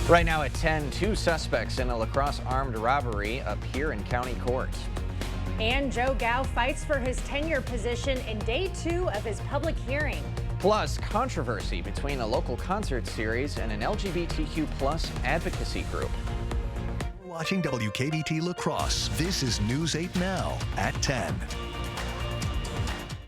Right now at 10, two suspects in a La Crosse armed robbery appear in county court. And Joe Gao fights for his tenure position in day 2 of his public hearing. Plus, controversy between a local concert series and an LGBTQ plus advocacy group. Watching WKBT La Crosse. This is News 8 Now at 10.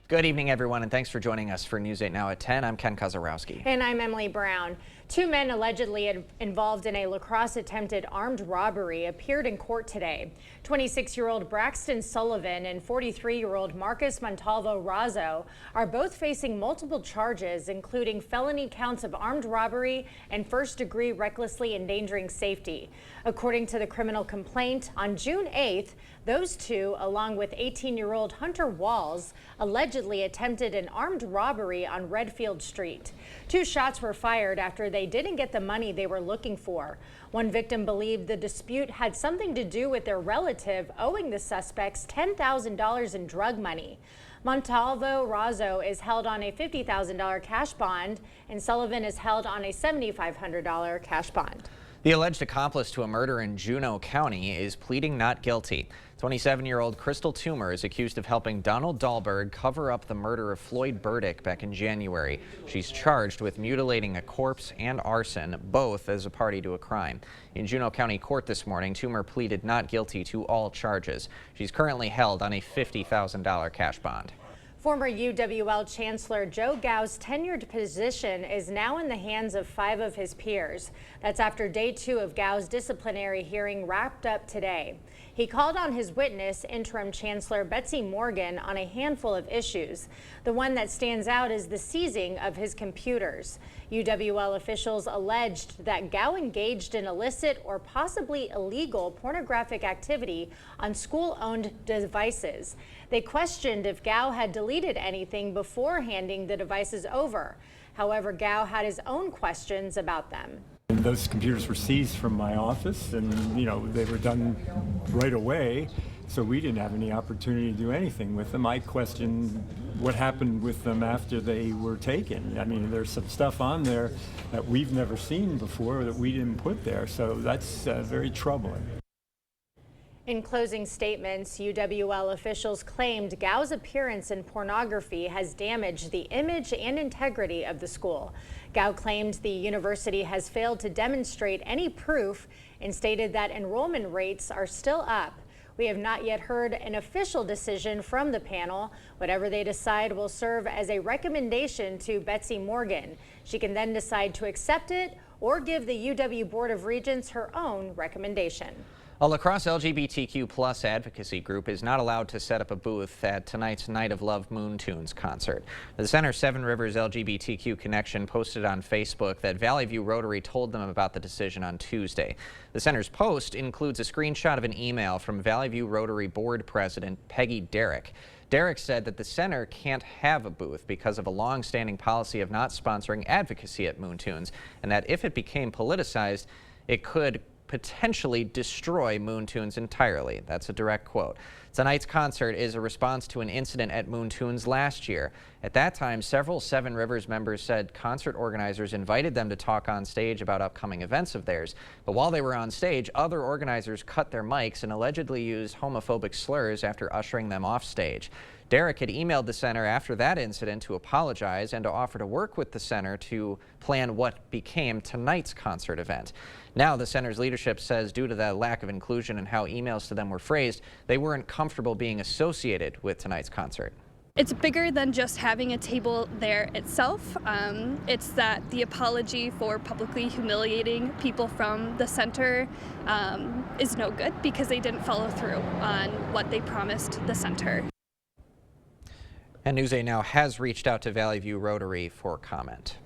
Good evening, everyone, and thanks for joining us for News 8 Now at 10. I'm Ken Kozarowski. And I'm Emily Brown. Two men allegedly involved in a La Crosse attempted armed robbery appeared in court today. 26-year-old Braxton Sullivan and 43-year-old Marcus Montalvo Razo are both facing multiple charges, including felony counts of armed robbery and first-degree recklessly endangering safety. According to the criminal complaint, on June 8th, those two, along with 18-year-old Hunter Walls, allegedly attempted an armed robbery on Redfield Street. Two shots were fired after they didn't get the money they were looking for. One victim believed the dispute had something to do with their relative owing the suspects $10,000 in drug money. Montalvo Razo is held on a $50,000 cash bond, and Sullivan is held on a $7,500 cash bond. The alleged accomplice to a murder in Juneau County is pleading not guilty. 27-year-old Crystal Toomer is accused of helping Donald Dahlberg cover up the murder of Floyd Burdick back in January. She's charged with mutilating a corpse and arson, both as a party to a crime. In Juneau County Court this morning, Toomer pleaded not guilty to all charges. She's currently held on a $50,000 cash bond. Former UWL Chancellor Joe Gao's tenured position is now in the hands of 5 of his peers. That's after day 2 of Gao's disciplinary hearing wrapped up today. He called on his witness, interim Chancellor Betsy Morgan, on a handful of issues. The one that stands out is the seizing of his computers. UWL officials alleged that Gao engaged in illicit or possibly illegal pornographic activity on school-owned devices. They questioned if Gao had deleted anything before handing the devices over. However, Gao had his own questions about them. And those computers were seized from my office, and they were done right away, so we didn't have any opportunity to do anything with them. I questioned what happened with them after they were taken. I mean, there's some stuff on there that we've never seen before that we didn't put there, so that's very troubling. In closing statements, UWL officials claimed Gao's appearance in pornography has damaged the image and integrity of the school. Gao claimed the university has failed to demonstrate any proof and stated that enrollment rates are still up. We have not yet heard an official decision from the panel. Whatever they decide will serve as a recommendation to Betsy Morgan. She can then decide to accept it or give the UW Board of Regents her own recommendation. A La Crosse LGBTQ plus advocacy group is not allowed to set up a booth at tonight's Night of Love Moon Tunes concert. The Center's Seven Rivers LGBTQ Connection posted on Facebook that Valley View Rotary told them about the decision on Tuesday. The Center's post includes a screenshot of an email from Valley View Rotary Board President Peggy Derrick. Derrick said that the center can't have a booth because of a long-standing policy of not sponsoring advocacy at Moon Tunes, and that if it became politicized, it could potentially destroy Moon Tunes entirely. That's a direct quote. Tonight's concert is a response to an incident at Moon Tunes last year. At that time, several Seven Rivers members said concert organizers invited them to talk on stage about upcoming events of theirs. But while they were on stage, other organizers cut their mics and allegedly used homophobic slurs after ushering them off stage. Derrick had emailed the center after that incident to apologize and to offer to work with the center to plan what became tonight's concert event. Now the center's leadership says due to the lack of inclusion in how emails to them were phrased, they weren't comfortable being associated with tonight's concert. It's bigger than just having a table there itself. It's that the apology for publicly humiliating people from the center is no good because they didn't follow through on what they promised the center. And News 8 Now has reached out to Valley View Rotary for comment.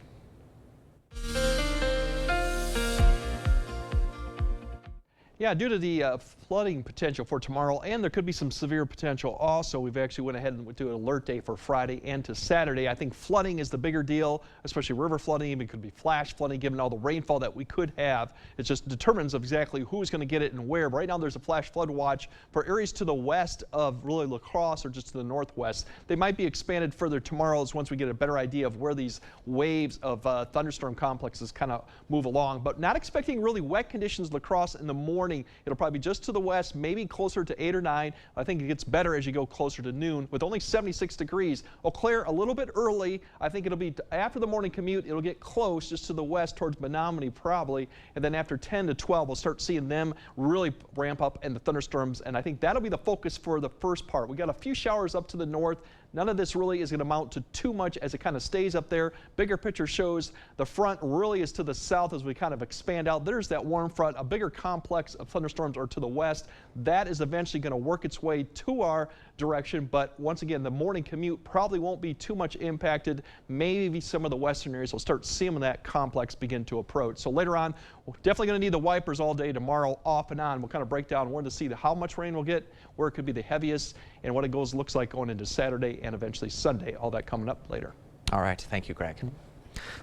Yeah, due to the flooding potential for tomorrow, and there could be some severe potential also, we've actually went ahead and went to an alert day for Friday and to Saturday. I think flooding is the bigger deal, especially river flooding. It could be flash flooding given all the rainfall that we could have. It just determines of exactly who's going to get it and where. But right now there's a flash flood watch for areas to the west of really La Crosse or just to the northwest. They might be expanded further tomorrow once we get a better idea of where these waves of thunderstorm complexes kind of move along. But not expecting really wet conditions La Crosse in the morning. It'll probably be just to the west, maybe closer to 8 or 9. I think it gets better as you go closer to noon with only 76 degrees. Eau Claire a little bit early. I think it'll be after the morning commute. It'll get close just to the west towards Menominee probably. And then after 10 to 12, we'll start seeing them really ramp up and the thunderstorms. And I think that'll be the focus for the first part. We got a few showers up to the north. None of this really is going to amount to too much as it kind of stays up there. Bigger picture shows the front really is to the south as we kind of expand out. There's that warm front. A bigger complex of thunderstorms are to the west. That is eventually going to work its way to our direction. But once again, the morning commute probably won't be too much impacted. Maybe some of the western areas will start seeing that complex begin to approach. So later on, we're definitely going to need the wipers all day tomorrow, off and on. We'll kind of break down when to see how much rain we'll get, where it could be the heaviest, and what it looks like going into Saturday and eventually Sunday. All that coming up later. All right. Thank you, Greg.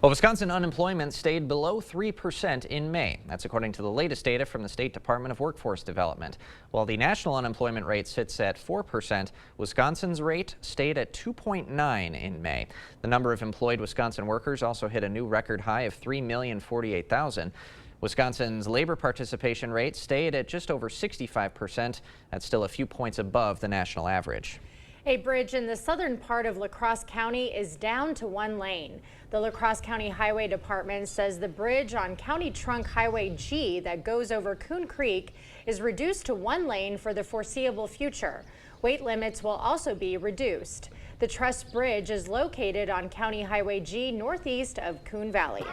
Well, Wisconsin unemployment stayed below 3% in May. That's according to the latest data from the State Department of Workforce Development. While the national unemployment rate sits at 4%, Wisconsin's rate stayed at 2.9 in May. The number of employed Wisconsin workers also hit a new record high of 3,048,000. Wisconsin's labor participation rate stayed at just over 65%. That's still a few points above the national average. A bridge in the southern part of La Crosse County is down to 1 lane. The La Crosse County Highway Department says the bridge on County Trunk Highway G that goes over Coon Creek is reduced to 1 lane for the foreseeable future. Weight limits will also be reduced. The truss bridge is located on County Highway G northeast of Coon Valley.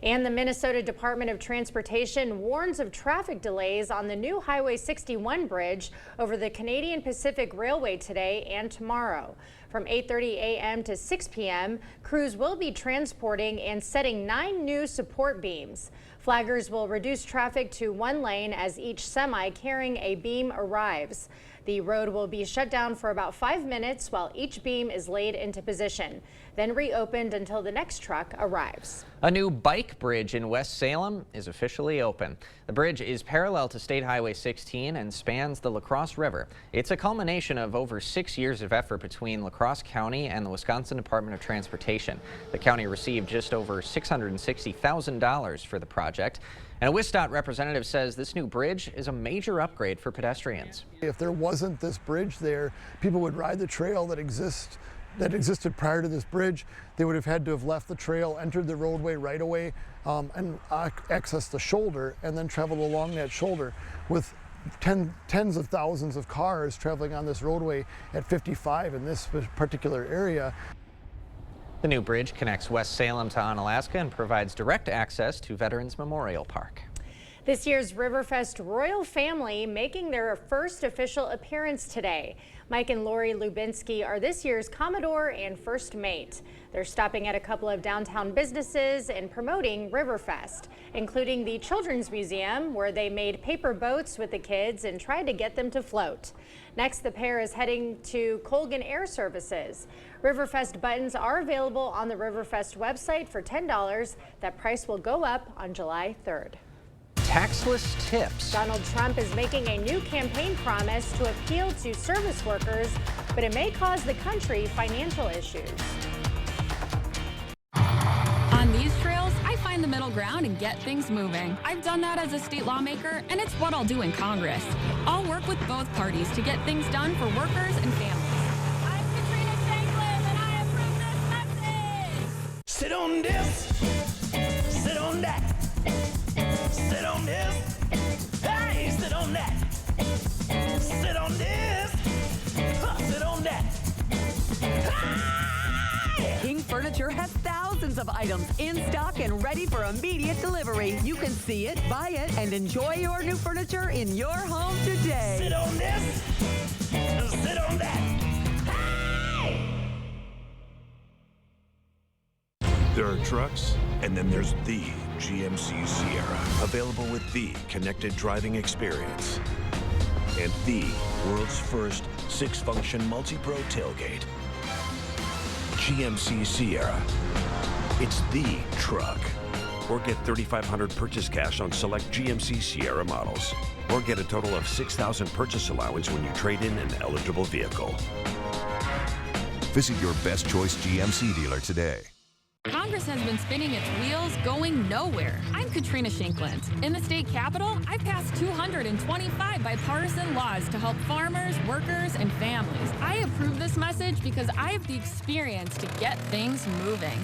And the Minnesota Department of Transportation warns of traffic delays on the new Highway 61 bridge over the Canadian Pacific Railway today and tomorrow. From 8:30 a.m. to 6 p.m., crews will be transporting and setting 9 new support beams. Flaggers will reduce traffic to 1 lane as each semi carrying a beam arrives. The road will be shut down for about 5 minutes while each beam is laid into position, then reopened until the next truck arrives. A new bike bridge in West Salem is officially open. The bridge is parallel to State Highway 16 and spans the La Crosse River. It's a culmination of over 6 years of effort between La Crosse County and the Wisconsin Department of Transportation. The county received just over $660,000 for the project. And a WISDOT representative says this new bridge is a major upgrade for pedestrians. If there wasn't this bridge there, people would ride the trail that existed prior to this bridge. They would have had to have left the trail, entered the roadway right away, and accessed the shoulder, and then traveled along that shoulder with tens of thousands of cars traveling on this roadway at 55 in this particular area. The new bridge connects West Salem to Onalaska and provides direct access to Veterans Memorial Park. This year's Riverfest royal family making their first official appearance today. Mike and Lori Lubinsky are this year's Commodore and First Mate. They're stopping at a couple of downtown businesses and promoting Riverfest, including the Children's Museum, where they made paper boats with the kids and tried to get them to float. Next, the pair is heading to Colgan Air Services. Riverfest buttons are available on the Riverfest website for $10. That price will go up on July 3rd. Taxless tips. Donald Trump is making a new campaign promise to appeal to service workers, but it may cause the country financial issues. On these trails, I find the middle ground and get things moving. I've done that as a state lawmaker, and it's what I'll do in Congress. I'll work with both parties to get things done for workers and families. I'm Katrina Shanklin, and I approve this message. Sit on this, sit on that. Sit on this, hey, sit on that. Sit on this, sit on that. Hey! King Furniture has thousands of items in stock and ready for immediate delivery. You can see it, buy it, and enjoy your new furniture in your home today. Sit on this, sit on that. Hey! There are trucks, and then there's the GMC Sierra, available with the connected driving experience and the world's first 6-function multi-pro tailgate. GMC Sierra. It's the truck. Or get $3,500 purchase cash on select GMC Sierra models. Or get a total of $6,000 purchase allowance when you trade in an eligible vehicle. Visit your Best Choice GMC dealer today. Congress has been spinning its wheels, going nowhere. I'm Katrina Shankland. In the state capitol, I passed 225 bipartisan laws to help farmers, workers, and families. I approve this message because I have the experience to get things moving.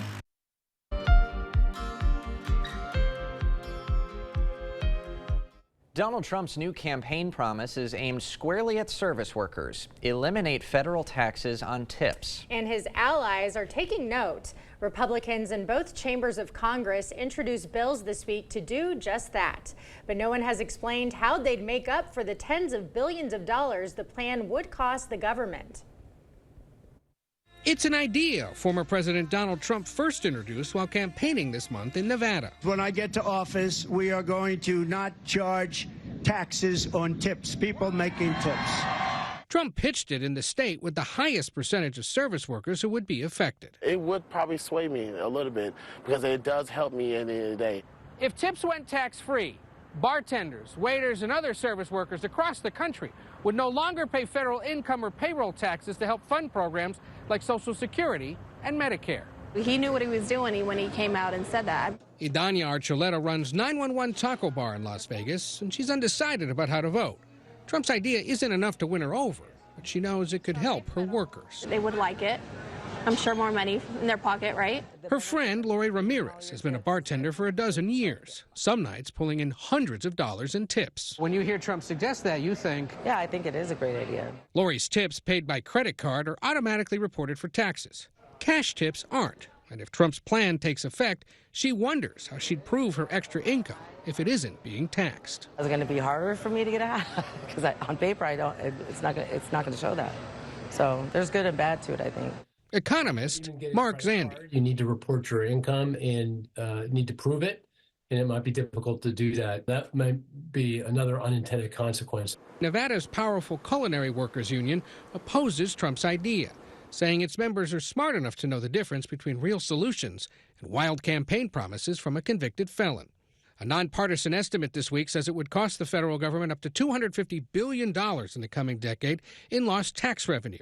Donald Trump's new campaign promise is aimed squarely at service workers. Eliminate federal taxes on tips. And his allies are taking note. Republicans in both chambers of Congress introduced bills this week to do just that. But no one has explained how they'd make up for the tens of billions of dollars the plan would cost the government. It's an idea former President Donald Trump first introduced while campaigning this month in Nevada. When I get to office, we are going to not charge taxes on tips, people making tips. Trump pitched it in the state with the highest percentage of service workers who would be affected. It would probably sway me a little bit because it does help me at the end of the day. If tips went tax-free, bartenders, waiters, and other service workers across the country would no longer pay federal income or payroll taxes to help fund programs like Social Security and Medicare. He knew what he was doing when he came out and said that. Idania Archuleta runs 911 Taco Bar in Las Vegas, and she's undecided about how to vote. Trump's idea isn't enough to win her over, but she knows it could help her workers. They would like it. I'm sure more money in their pocket, right? Her friend, Lori Ramirez, has been a bartender for a dozen years, some nights pulling in hundreds of dollars in tips. When you hear Trump suggest that, you think, yeah, I think it is a great idea. Lori's tips paid by credit card are automatically reported for taxes. Cash tips aren't. And if Trump's plan takes effect, she wonders how she'd prove her extra income if it isn't being taxed. Is it going to be harder for me to get out? Because on paper, it's not going to show that. So there's good and bad to it, I think. Economist Mark Zandi. You need to report your income and need to prove it, and it might be difficult to do that. That might be another unintended consequence. Nevada's powerful culinary workers union opposes Trump's idea, saying its members are smart enough to know the difference between real solutions and wild campaign promises from a convicted felon. A nonpartisan estimate this week says it would cost the federal government up to $250 billion in the coming decade in lost tax revenue.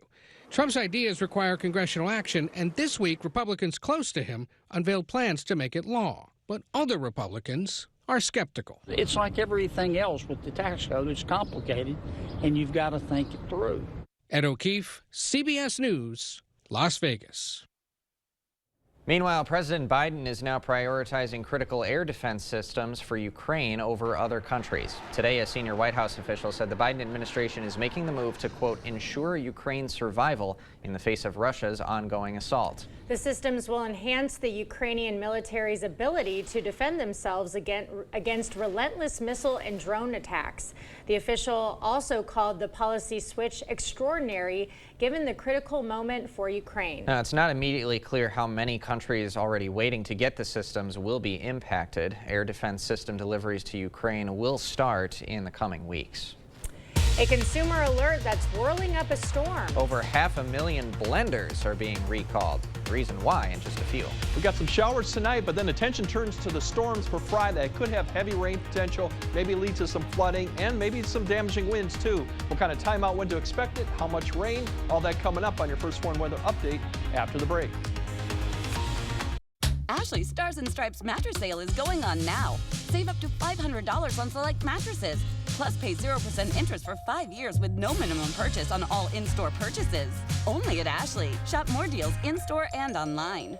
Trump's ideas require congressional action, and this week Republicans close to him unveiled plans to make it law. But other Republicans are skeptical. It's like everything else with the tax code. It's complicated, and you've got to think it through. Ed O'Keefe, CBS News, Las Vegas. Meanwhile, President Biden is now prioritizing critical air defense systems for Ukraine over other countries. Today, a senior White House official said the Biden administration is making the move to, quote, ensure Ukraine's survival in the face of Russia's ongoing assault. The systems will enhance the Ukrainian military's ability to defend themselves against relentless missile and drone attacks. The official also called the policy switch extraordinary, given the critical moment for Ukraine. Now, it's not immediately clear how many countries already waiting to get the systems will be impacted. Air defense system deliveries to Ukraine will start in the coming weeks. A consumer alert that's whirling up a storm. Over 500,000 blenders are being recalled. The reason why in just a few. We got some showers tonight, but then attention turns to the storms for Friday. Could have heavy rain potential, maybe lead to some flooding, and maybe some damaging winds too. What kind of timeout, when to expect it, how much rain, all that coming up on your First Warn Weather Update after the break. Ashley's Stars and Stripes mattress sale is going on now. Save up to $500 on select mattresses. Plus, pay 0% interest for 5 years with no minimum purchase on all in-store purchases. Only at Ashley. Shop more deals in-store and online.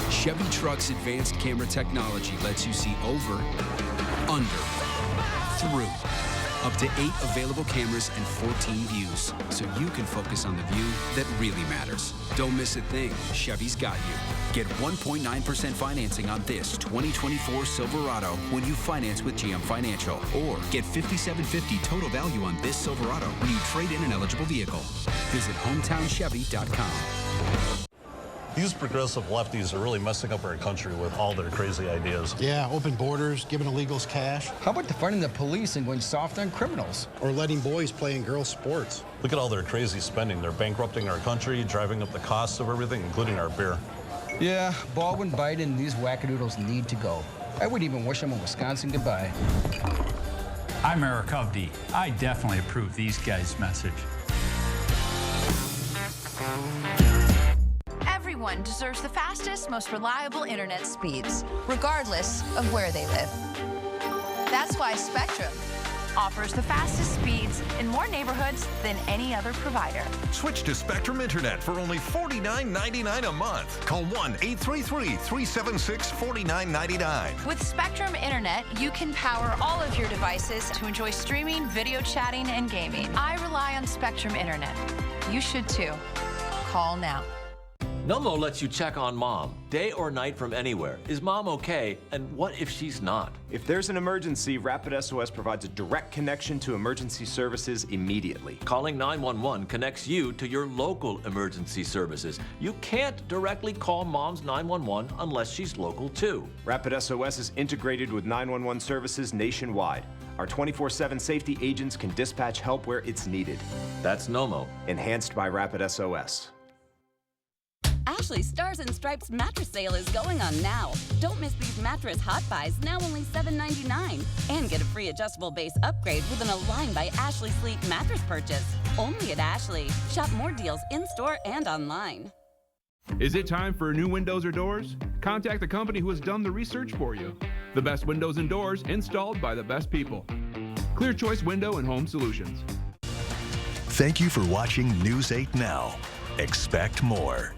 Chevy Truck's advanced camera technology lets you see over, under, through. Up to 8 available cameras and 14 views, so you can focus on the view that really matters. Don't miss a thing. Chevy's got you. Get 1.9% financing on this 2024 Silverado when you finance with GM Financial. Or get $5,750 total value on this Silverado when you trade in an eligible vehicle. Visit HometownChevy.com. These progressive lefties are really messing up our country with all their crazy ideas. Yeah, open borders, giving illegals cash. How about defunding the police and going soft on criminals? Or letting boys play in girls' sports. Look at all their crazy spending. They're bankrupting our country, driving up the costs of everything, including our beer. Yeah, Baldwin, Biden, and these wackadoodles need to go. I would even wish them a Wisconsin goodbye. I'm Eric Hovde. I definitely approve these guys' message. Everyone deserves the fastest, most reliable internet speeds, regardless of where they live. That's why Spectrum offers the fastest speeds in more neighborhoods than any other provider. Switch to Spectrum Internet for only $49.99 a month. Call 1-833-376-4999. With Spectrum Internet, you can power all of your devices to enjoy streaming, video chatting, and gaming. I rely on Spectrum Internet. You should too. Call now. Nomo lets you check on mom, day or night from anywhere. Is mom okay? And what if she's not? If there's an emergency, Rapid SOS provides a direct connection to emergency services immediately. Calling 911 connects you to your local emergency services. You can't directly call mom's 911 unless she's local too. Rapid SOS is integrated with 911 services nationwide. Our 24/7 safety agents can dispatch help where it's needed. That's Nomo. Enhanced by Rapid SOS. Ashley Stars and Stripes mattress sale is going on now. Don't miss these mattress hot buys, now only $7.99. And get a free adjustable base upgrade with an Align by Ashley Sleep mattress purchase. Only at Ashley. Shop more deals in-store and online. Is it time for new windows or doors? Contact the company who has done the research for you. The best windows and doors installed by the best people. Clear Choice Window and Home Solutions. Thank you for watching News 8 Now. Expect more.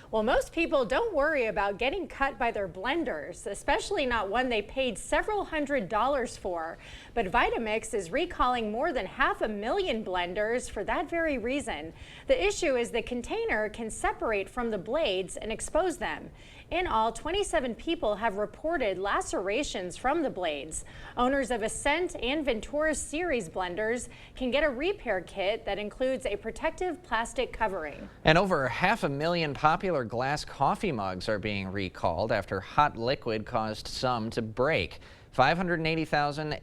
Well, most people don't worry about getting cut by their blenders, especially not one they paid several $100s for. But Vitamix is recalling more than 500,000 blenders for that very reason. The issue is the container can separate from the blades and expose them. In all, 27 people have reported lacerations from the blades. Owners of Ascent and Ventura series blenders can get a repair kit that includes a protective plastic covering. And over 500,000 popular glass coffee mugs are being recalled after hot liquid caused some to break. 580,000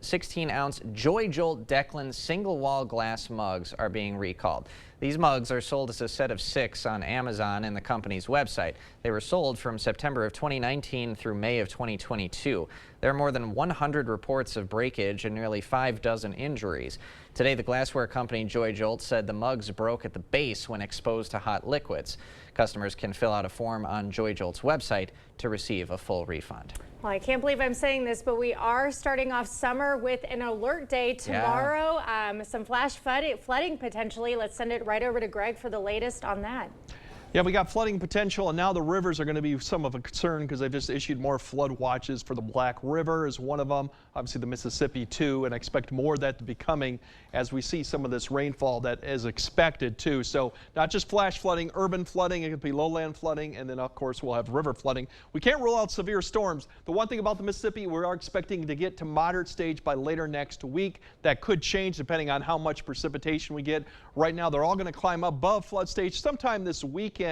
16-ounce Joy Jolt Declan single-wall glass mugs are being recalled. These mugs are sold as a set of 6 on Amazon and the company's website. They were sold from September of 2019 through May of 2022. There are more than 100 reports of breakage and nearly 6 injuries. Today, the glassware company Joy Jolt said the mugs broke at the base when exposed to hot liquids. Customers can fill out a form on Joy Jolt's website to receive a full refund. Well, I can't believe I'm saying this, but we are starting off summer with an alert day tomorrow. Some flash flooding potentially. Let's send it right over to Greg for the latest on that. Yeah, we got flooding potential, and now the rivers are going to be some of a concern because they've just issued more flood watches for the Black River is one of them. Obviously the Mississippi too, and I expect more of that to be coming as we see some of this rainfall that is expected too. So not just flash flooding, urban flooding, it could be lowland flooding, and then of course we'll have river flooding. We can't rule out severe storms. The one thing about the Mississippi, we are expecting to get to moderate stage by later next week. That could change depending on how much precipitation we get. Right now they're all going to climb above flood stage sometime this weekend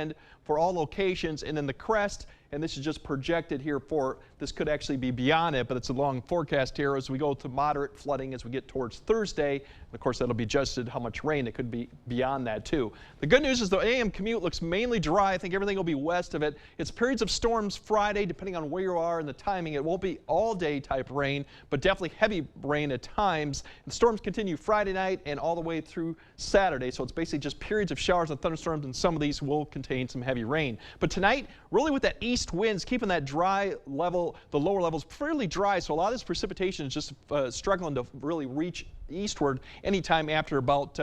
for all locations, and then the crest, and this is just projected here for, this could actually be beyond it, but it's a long forecast here as we go to moderate flooding as we get towards Thursday. And of course, that'll be adjusted how much rain. It could be beyond that too. The good news is the AM commute looks mainly dry. I think everything will be west of it. It's periods of storms Friday, depending on where you are and the timing. It won't be all day type rain, but definitely heavy rain at times. The storms continue Friday night and all the way through Saturday. So it's basically just periods of showers and thunderstorms, and some of these will contain some heavy rain. But tonight, really with that east winds, keeping that dry level, the lower levels fairly dry. So a lot of this precipitation is just struggling to really reach eastward anytime after about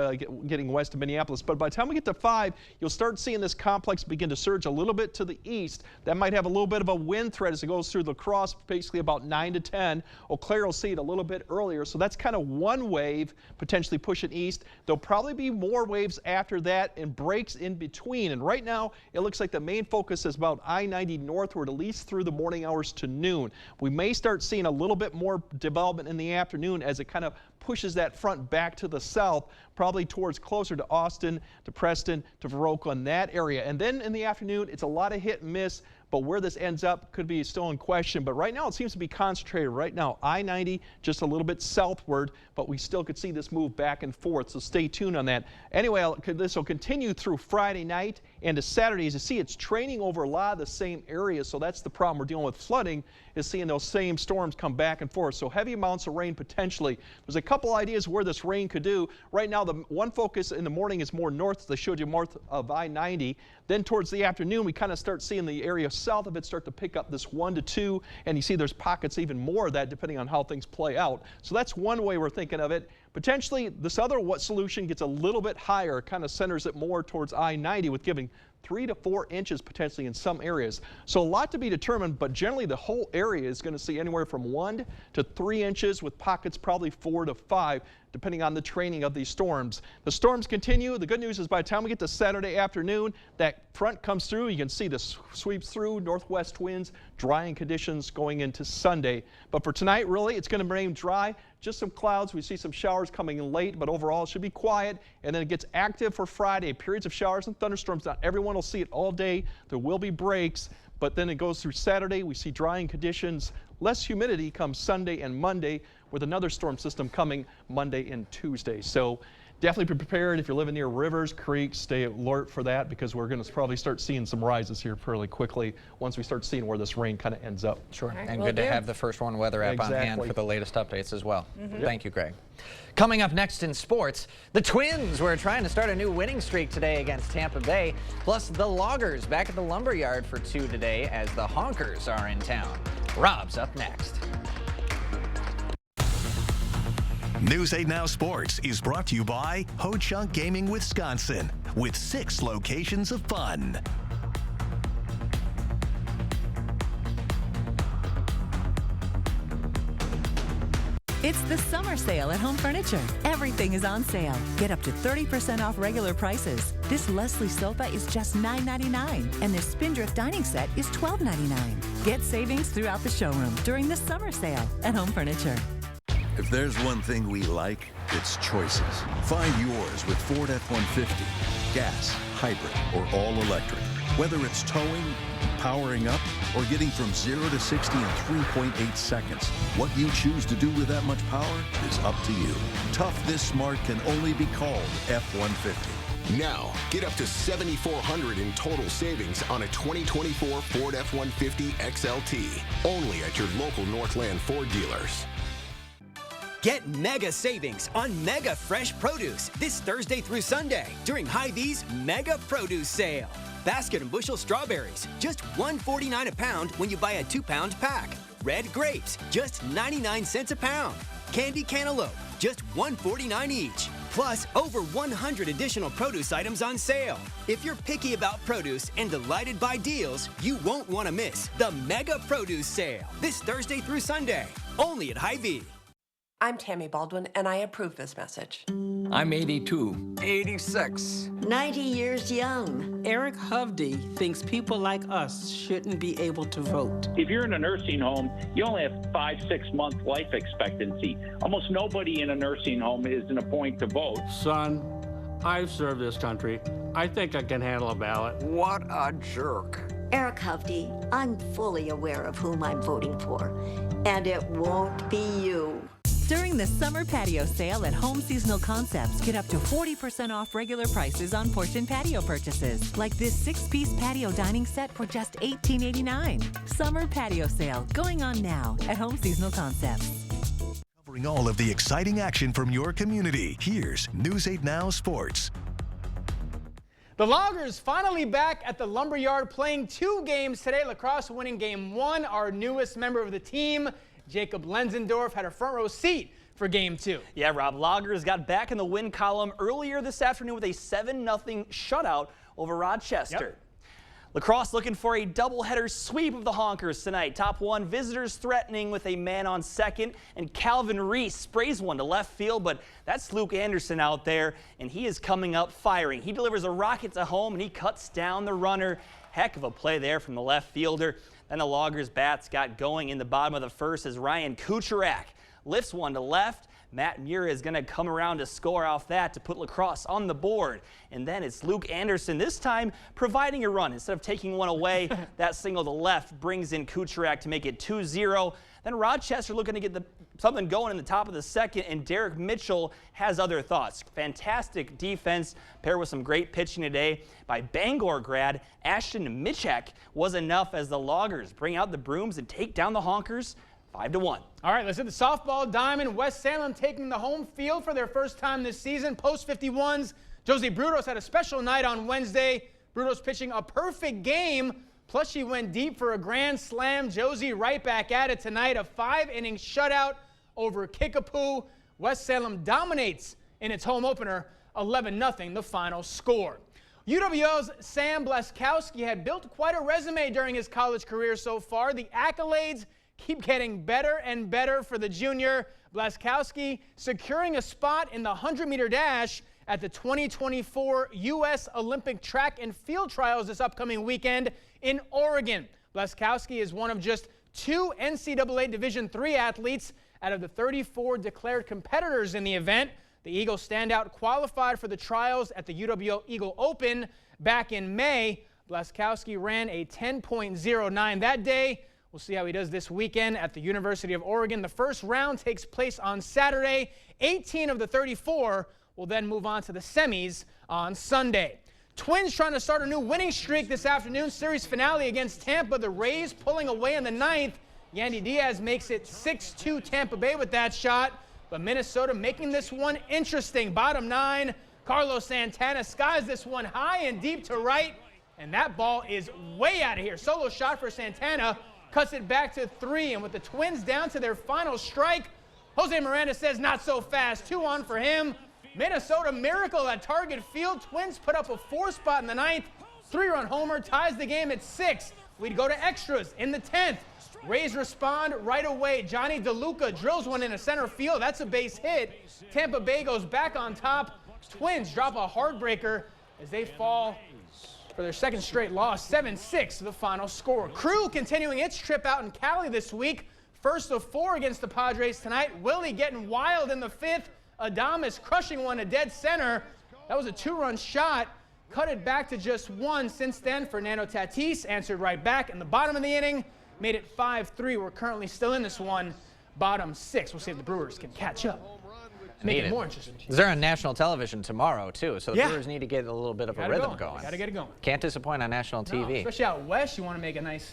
getting west of Minneapolis. But by the time we get to 5, you'll start seeing this complex begin to surge a little bit to the east. That might have a little bit of a wind threat as it goes through La Crosse, basically about 9 to 10. Eau Claire will see it a little bit earlier. So that's kind of one wave potentially pushing east. There'll probably be more waves after that and breaks in between. And right now, it looks like the main focus is about I-90 northward, at least through the morning hours to noon. We may start seeing a little bit more development in the afternoon as it kind of pushes that front back to the south, probably towards closer to Austin, to Preston, to Viroqua in that area. And then in the afternoon, it's a lot of hit and miss, but where this ends up could be still in question. But right now it seems to be concentrated right now. I-90 just a little bit southward, but we still could see this move back and forth, so stay tuned on that. Anyway, this will continue through Friday night and to Saturday. As you see, it's training over a lot of the same areas, so that's the problem we're dealing with. Flooding is seeing those same storms come back and forth, so heavy amounts of rain potentially. There's a couple ideas where this rain could do. Right now, the one focus in the morning is more north. They showed you north of I-90. Then towards the afternoon, we kind of start seeing the area south of it start to pick up this 1 to 2, and you see there's pockets even more of that depending on how things play out. So that's one way we're thinking of it. Potentially, this other solution gets a little bit higher, kind of centers it more towards I-90 with giving 3 to 4 inches potentially in some areas. So a lot to be determined, but generally the whole area is going to see anywhere from 1 to 3 inches with pockets probably 4 to 5, depending on the training of these storms. The storms continue. The good news is by the time we get to Saturday afternoon, that front comes through. You can see this sweeps through, northwest winds, drying conditions going into Sunday. But for tonight, really, it's going to remain dry. Just some clouds. We see some showers coming in late, but overall it should be quiet. And then it gets active for Friday. Periods of showers and thunderstorms. Not everyone will see it all day. There will be breaks, but then it goes through Saturday. We see drying conditions. Less humidity comes Sunday and Monday, with another storm system coming Monday and Tuesday. So definitely be prepared if you're living near rivers, creeks. Stay alert for that, because we're going to probably start seeing some rises here fairly quickly once we start seeing where this rain kind of ends up. Sure. Right, and good to have the First One weather app on hand for the latest updates as well. Thank you, Greg. Coming up next in sports, the Twins were trying to start a new winning streak today against Tampa Bay. Plus, the Loggers back at the Lumberyard for 2 today as the Honkers are in town. Rob's up next. News 8 Now Sports is brought to you by Ho Chunk Gaming Wisconsin, with 6 locations of fun. It's the summer sale at Home Furniture. Everything is on sale. Get up to 30% off regular prices. This Leslie sofa is just $9.99, and this Spindrift dining set is $12.99. Get savings throughout the showroom during the summer sale at Home Furniture. If there's one thing we like, it's choices. Find yours with Ford F-150. Gas, hybrid, or all electric. Whether it's towing, powering up, or getting from 0 to 60 in 3.8 seconds, what you choose to do with that much power is up to you. Tough this smart can only be called F-150. Now, get up to $7,400 in total savings on a 2024 Ford F-150 XLT. Only at your local Northland Ford dealers. Get mega savings on Mega Fresh Produce this Thursday through Sunday during Hy-Vee's Mega Produce Sale. Basket and bushel strawberries, just $1.49 a pound when you buy a 2-pound pack. Red grapes, just 99 cents a pound. Candy cantaloupe, just $1.49 each. Plus, over 100 additional produce items on sale. If you're picky about produce and delighted by deals, you won't want to miss the Mega Produce Sale this Thursday through Sunday, only at Hy-Vee. I'm Tammy Baldwin, and I approve this message. I'm 82. 86. 90 years young. Eric Hovde thinks people like us shouldn't be able to vote. If you're in a nursing home, you only have 5-6 month life expectancy. Almost nobody in a nursing home is in a point to vote. Son, I've served this country. I think I can handle a ballot. What a jerk. Eric Hovde, I'm fully aware of whom I'm voting for, and it won't be you. During the summer patio sale at Home Seasonal Concepts, get up to 40% off regular prices on portion patio purchases, like this 6-piece patio dining set for just $18.89. Summer patio sale going on now at Home Seasonal Concepts. Covering all of the exciting action from your community, here's News 8 Now Sports. The Loggers finally back at the Lumberyard playing 2 games today. Lacrosse winning game 1. Our newest member of the team, Jacob Lenzendorf, had a front row seat for game 2. Yeah, Rob, Loggers got back in the win column earlier this afternoon with a 7-0 shutout over Rochester. Yep. Lacrosse looking for a doubleheader sweep of the Honkers tonight. Top 1 visitors threatening with a man on second, and Calvin Reese sprays one to left field, but that's Luke Anderson out there, and he is coming up firing. He delivers a rocket to home, and he cuts down the runner. Heck of a play there from the left fielder. Then the Loggers bats got going in the bottom of the first as Ryan Kucherak lifts one to left, Matt Mura is going to come around to score off that to put La Crosse on the board. And then it's Luke Anderson, this time providing a run. Instead of taking one away, that single to left brings in Kucherak to make it 2-0. Then Rochester looking to get something going in the top of the second, and Derek Mitchell has other thoughts. Fantastic defense paired with some great pitching today by Bangor grad Ashton Michek was enough as the Loggers bring out the brooms and take down the Honkers 5-1. All right, let's hit the softball diamond. West Salem taking the home field for their first time this season. Post 51s, Josie Brudos had a special night on Wednesday. Brudos pitching a perfect game. Plus, she went deep for a grand slam. Josie right back at it tonight. A 5-inning shutout over Kickapoo. West Salem dominates in its home opener, 11-0, the final score. UWO's Sam Blaskowski had built quite a resume during his college career so far. The accolades keep getting better and better for the junior. Blaskowski securing a spot in the 100-meter dash at the 2024 U.S. Olympic Track and Field Trials this upcoming weekend in Oregon. Blaskowski is one of just 2 NCAA Division III athletes out of the 34 declared competitors in the event. The Eagle standout qualified for the trials at the UWO Eagle Open back in May. Blaskowski ran a 10.09 that day. We'll see how he does this weekend at the University of Oregon. The first round takes place on Saturday. 18 of the 34 will then move on to the semis on Sunday. Twins trying to start a new winning streak this afternoon. Series finale against Tampa. The Rays pulling away in the 9th. Yandy Diaz makes it 6-2 Tampa Bay with that shot. But Minnesota making this one interesting. Bottom 9, Carlos Santana skies this one high and deep to right. And that ball is way out of here. Solo shot for Santana. Cuts it back to 3. And with the Twins down to their final strike, Jose Miranda says not so fast. 2 on for him. Minnesota miracle at Target Field. Twins put up a 4 spot in the 9th. 3-run homer ties the game at 6. We'd go to extras in the 10th. Rays respond right away. Johnny DeLuca drills one into center field. That's a base hit. Tampa Bay goes back on top. Twins drop a heartbreaker as they fall for their second straight loss. 7-6 the final score. Crew continuing its trip out in Cali this week. First of 4 against the Padres tonight. Willie getting wild in the 5th. Adames crushing one to dead center. That was a 2-run shot. Cut it back to just 1 since then. Fernando Tatis answered right back in the bottom of the inning. Made it 5-3. We're currently still in this one. Bottom 6. We'll see if the Brewers can catch up. Make it more interesting. They're on national television tomorrow, too, so the Brewers need to get a little bit of a rhythm going. Got to get it going. Can't disappoint on national TV. Especially out west, you want to make a nice,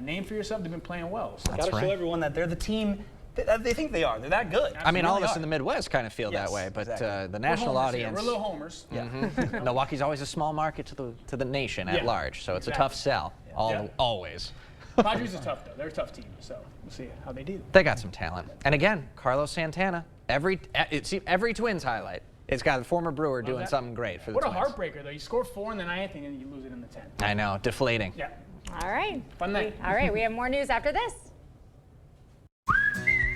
name for yourself. They've been playing well. So. Got to show everyone that they're the team they think they are. They're that good. I mean, all of us in the Midwest kind of feel that way, but the national audience. We're little homers. Yeah. Milwaukee's always a small market to the nation at large, so it's a tough sell. Always. Padres is tough, though. They're a tough team, so we'll see how they do. They got some talent. And again, Carlos Santana, every Twins highlight, it's got a former Brewer doing something great for the Twins. What a heartbreaker, though. You score 4 in the 9th, and then you lose it in the 10th. I know, deflating. Yeah. All right. Fun night. All right, we have more news after this.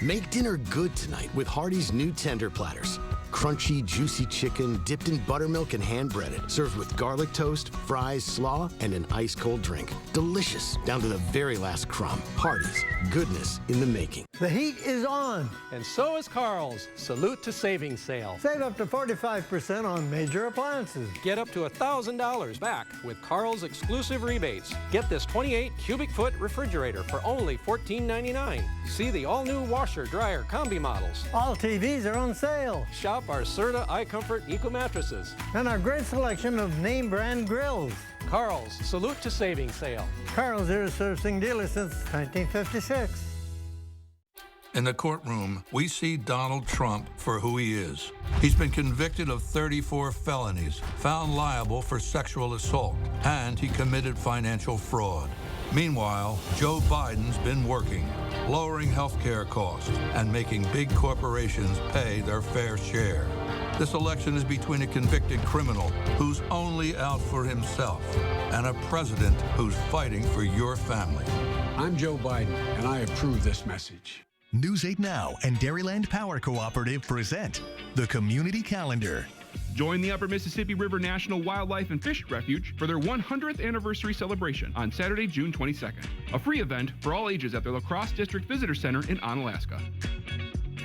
Make dinner good tonight with Hardee's new tender platters. Crunchy, juicy chicken dipped in buttermilk and hand-breaded. Served with garlic toast, fries, slaw, and an ice-cold drink. Delicious down to the very last crumb. Hardee's. Goodness in the making. The heat is on. And so is Carl's Salute to Savings sale. Save up to 45% on major appliances. Get up to $1,000 back with Carl's exclusive rebates. Get this 28 cubic foot refrigerator for only $14.99. See the all-new washer, dryer, combi models. All TVs are on sale. Shop our Serta iComfort Eco mattresses. And our great selection of name brand grills. Carl's Salute to Savings sale. Carl's is a servicing dealer since 1956. In the courtroom, we see Donald Trump for who he is. He's been convicted of 34 felonies, found liable for sexual assault, and he committed financial fraud. Meanwhile, Joe Biden's been working, lowering health care costs and making big corporations pay their fair share. This election is between a convicted criminal who's only out for himself and a president who's fighting for your family. I'm Joe Biden, and I approve this message. News 8 Now and Dairyland Power Cooperative present the Community Calendar. Join the Upper Mississippi River National Wildlife and Fish Refuge for their 100th anniversary celebration on Saturday, June 22nd. A free event for all ages at their La Crosse District Visitor Center in Onalaska.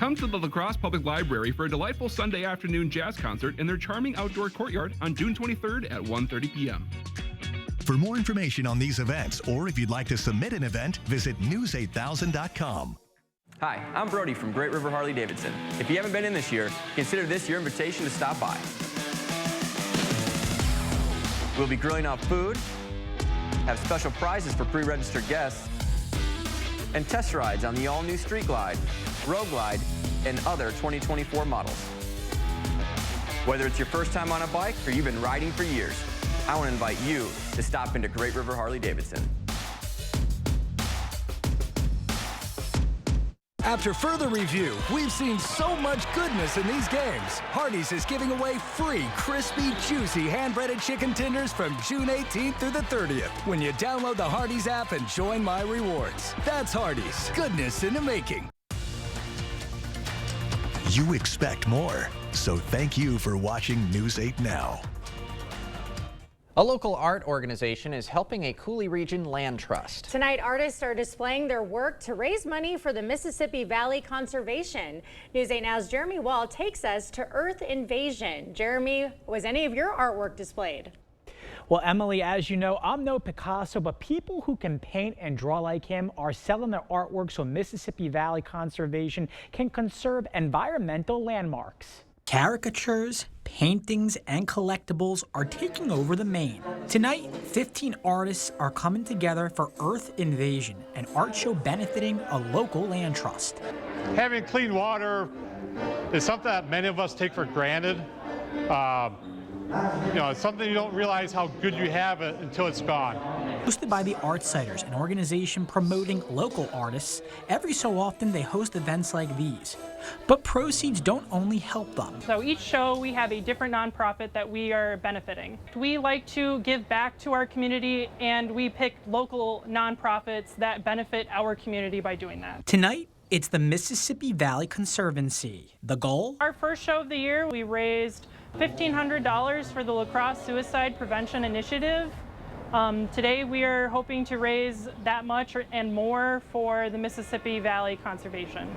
Come to the La Crosse Public Library for a delightful Sunday afternoon jazz concert in their charming outdoor courtyard on June 23rd at 1:30 p.m. For more information on these events, or if you'd like to submit an event, visit news8000.com. Hi, I'm Brody from Great River Harley-Davidson. If you haven't been in this year, consider this your invitation to stop by. We'll be grilling out food, have special prizes for pre-registered guests, and test rides on the all-new Street Glide, Road Glide, and other 2024 models. Whether it's your first time on a bike or you've been riding for years, I want to invite you to stop into Great River Harley-Davidson. After further review, we've seen so much goodness in these games. Hardee's is giving away free, crispy, juicy, hand-breaded chicken tenders from June 18th through the 30th when you download the Hardee's app and join My Rewards. That's Hardee's. Goodness in the making. You expect more, so thank you for watching News 8 Now. A local art organization is helping a Coulee Region land trust. Tonight, artists are displaying their work to raise money for the Mississippi Valley Conservation. News 8 Now's Jeremy Wall takes us to Earth Invasion. Jeremy, was any of your artwork displayed? Well, Emily, as you know, I'm no Picasso, but people who can paint and draw like him are selling their artwork so Mississippi Valley Conservation can conserve environmental landmarks. Caricatures, paintings, and collectibles are taking over the Maine. Tonight, 15 artists are coming together for Earth Invasion, an art show benefiting a local land trust. Having clean water is something that many of us take for granted. It's something you don't realize how good you have it until it's gone. Hosted by the Artsiders, an organization promoting local artists, every so often they host events like these. But proceeds don't only help them. So each show we have a different nonprofit that we are benefiting. We like to give back to our community, and we pick local nonprofits that benefit our community by doing that. Tonight, it's the Mississippi Valley Conservancy. The goal? Our first show of the year, we raised $1,500 for the La Crosse Suicide Prevention Initiative. Today we are hoping to raise that much and more for the Mississippi Valley Conservation.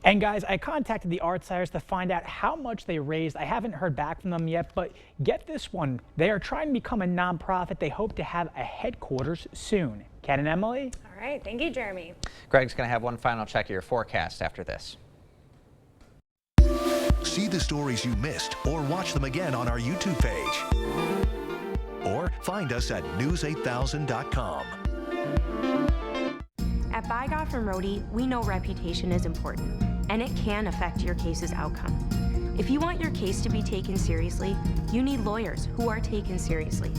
And guys, I contacted the Artsiders to find out how much they raised. I haven't heard back from them yet, but get this one. They are trying to become a nonprofit. They hope to have a headquarters soon. Ken and Emily? All right, thank you, Jeremy. Greg's going to have one final check of your forecast after this. See the stories you missed or watch them again on our YouTube page. Or find us at news8000.com. At By Goffin Rohde, we know reputation is important, and it can affect your case's outcome. If you want your case to be taken seriously, you need lawyers who are taken seriously.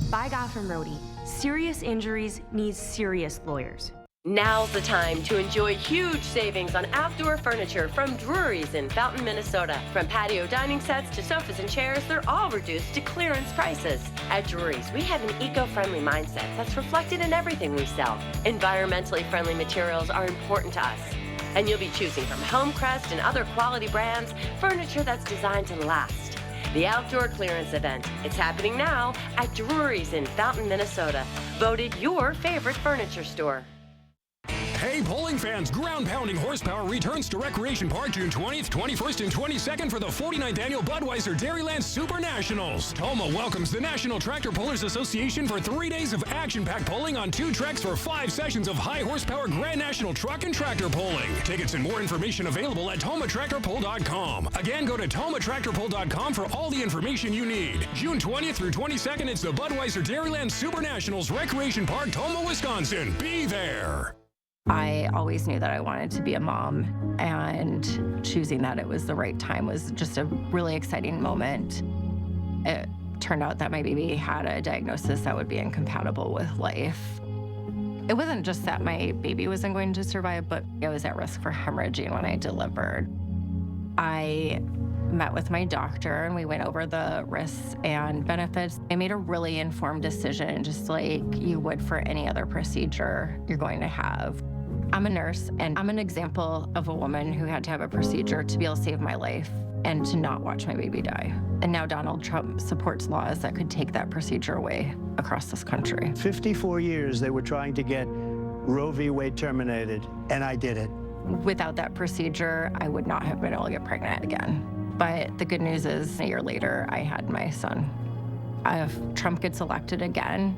By Goffin Rohde, serious injuries need serious lawyers. Now's the time to enjoy huge savings on outdoor furniture from Drury's in Fountain, Minnesota. From patio dining sets to sofas and chairs, they're all reduced to clearance prices. At Drury's, we have an eco-friendly mindset that's reflected in everything we sell. Environmentally friendly materials are important to us. And you'll be choosing from Homecrest and other quality brands, furniture that's designed to last. The Outdoor Clearance Event. It's happening now at Drury's in Fountain, Minnesota. Voted your favorite furniture store. Hey, bowling fans, ground-pounding horsepower returns to Recreation Park June 20th, 21st, and 22nd for the 49th Annual Budweiser Dairyland Super Nationals. Toma welcomes the National Tractor Pullers Association for 3 days of action-packed pulling on 2 tracks for 5 sessions of high-horsepower Grand National truck and tractor pulling. Tickets and more information available at tomatractorpull.com. Again, go to tomatractorpull.com for all the information you need. June 20th through 22nd, it's the Budweiser Dairyland Super Nationals, Recreation Park, Toma, Wisconsin. Be there. I always knew that I wanted to be a mom, and choosing that it was the right time was just a really exciting moment. It turned out that my baby had a diagnosis that would be incompatible with life. It wasn't just that my baby wasn't going to survive, but I was at risk for hemorrhaging when I delivered. I met with my doctor and we went over the risks and benefits. I made a really informed decision, just like you would for any other procedure you're going to have. I'm a nurse, and I'm an example of a woman who had to have a procedure to be able to save my life and to not watch my baby die. And now Donald Trump supports laws that could take that procedure away across this country. 54 years they were trying to get Roe v. Wade terminated, and I did it. Without that procedure, I would not have been able to get pregnant again. But the good news is, a year later, I had my son. If Trump gets elected again,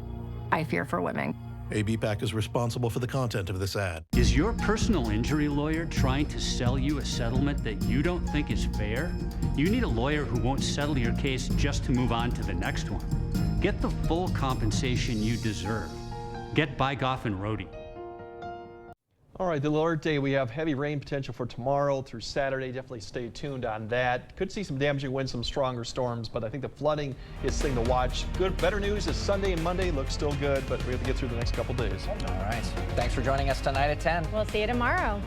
I fear for women. ABPAC is responsible for the content of this ad. Is your personal injury lawyer trying to sell you a settlement that you don't think is fair? You need a lawyer who won't settle your case just to move on to the next one. Get the full compensation you deserve. Get Bygoff and Rohde. All right, the alert day, we have heavy rain potential for tomorrow through Saturday. Definitely stay tuned on that. Could see some damaging winds, some stronger storms, but I think the flooding is the thing to watch. Better news is Sunday and Monday look still good, but we have to get through the next couple days. All right. Thanks for joining us tonight at 10. We'll see you tomorrow.